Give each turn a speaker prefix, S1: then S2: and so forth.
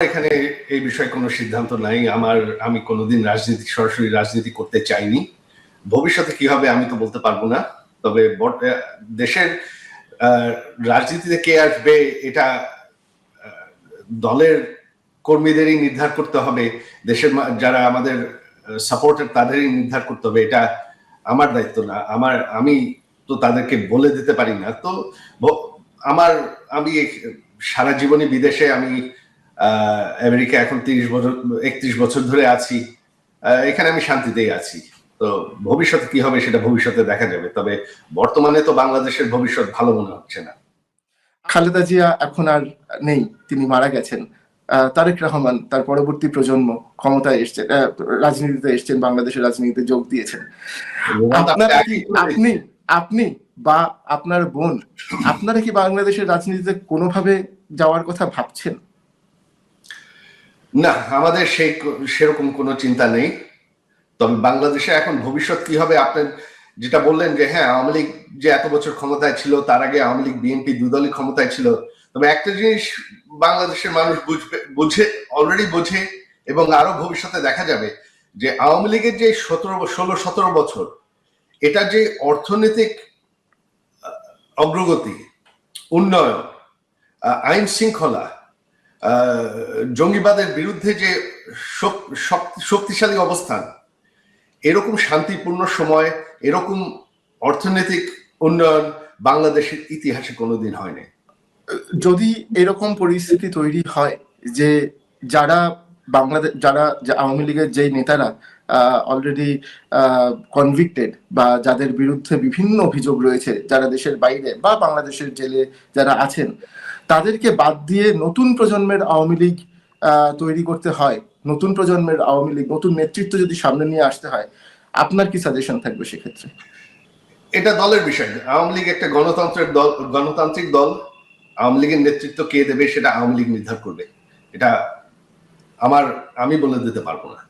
S1: এখানে এই বিষয়ে কোনো সিদ্ধান্ত নাই। আমি কোনোদিন সরাসরি রাজনীতি করতে চাইনি। ভবিষ্যতে কি হবে আমি তো বলতে পারবো না। তবে দেশের রাজনীতিতে কে আসবে এটা দলের কর্মীদেরই নির্ধার করতে হবে, দেশের যারা আমাদের সাপোর্টার তাদেরই নির্ধার করতে হবে। এটা আমার দায়িত্ব না। আমি তো তাদেরকে বলে দিতে পারি না। তো আমি সারা জীবনে বিদেশে, আমি আমেরিকা এখন 31 বছর ধরে আছি। এখানে আমি শান্তিতেই আছি। তো ভবিষ্যতে কি হবে সেটা ভবিষ্যতে দেখা যাবে। তবে বর্তমানে তো বাংলাদেশের ভবিষ্যৎ ভালো মনে হচ্ছে না।
S2: খালেদা জিয়া এখন আর নেই, তিনি মারা গেছেন। তারেক রহমান, তার পরবর্তী প্রজন্ম ক্ষমতায় এসছেন, রাজনীতিতে এসছেন, বাংলাদেশের রাজনীতিতে যোগ দিয়েছেন। আপনি বা আপনার বোন, আপনারা কি বাংলাদেশের রাজনীতিতে কোনোভাবে যাওয়ার কথা ভাবছেন?
S1: না, আমাদের সেরকম কোনো চিন্তা নেই। তবে বাংলাদেশে এখন ভবিষ্যৎ কি হবে, আপনার যেটা বললেন যে হ্যাঁ, আওয়ামী লীগ যে এত বছর ক্ষমতায় ছিল, তার আগে আওয়ামী লীগ বিএনপি দুদলই ক্ষমতায় ছিল। তবে একটা জিনিস বাংলাদেশের মানুষ অলরেডি বোঝে, এবং আরো ভবিষ্যতে দেখা যাবে যে আওয়ামী লীগের যে 16-17 বছর, এটা যে অর্থনৈতিক অগ্রগতি, উন্নয়ন, আইন শৃঙ্খলা, জঙ্গিবাদের বিরুদ্ধে যে শক্তিশালী অবস্থান, এরকম শান্তিপূর্ণ সময়, এরকম অর্থনৈতিক উন্নয়ন বাংলাদেশের ইতিহাসে কোনোদিন হয়নি।
S2: যদি এরকম পরিস্থিতি তৈরি হয় যে যারা আওয়ামী লীগের যে নেতারা অলরেডি কনভিক্টেড বা যাদের বিরুদ্ধে বিভিন্ন অভিযোগ রয়েছে, যারা দেশের বাইরে বা বাংলাদেশের জেলে যারা আছেন, তাদেরকে বাদ দিয়ে নতুন প্রজন্মের আওয়ামী লীগ তৈরি করতে হয়, নতুন প্রজন্মের আওয়ামী লীগ, নতুন নেতৃত্ব যদি সামনে নিয়ে আসতে হয়, আপনার কি সাজেশন থাকবে সেক্ষেত্রে?
S1: এটা দলের বিষয়। আওয়ামী লীগ একটা গণতান্ত্রিক দল। আওয়ামী লীগের নেতৃত্ব কে দেবে সেটা আওয়ামী লীগ নির্ধার করবে। এটা আমি বলে দিতে পারবো না।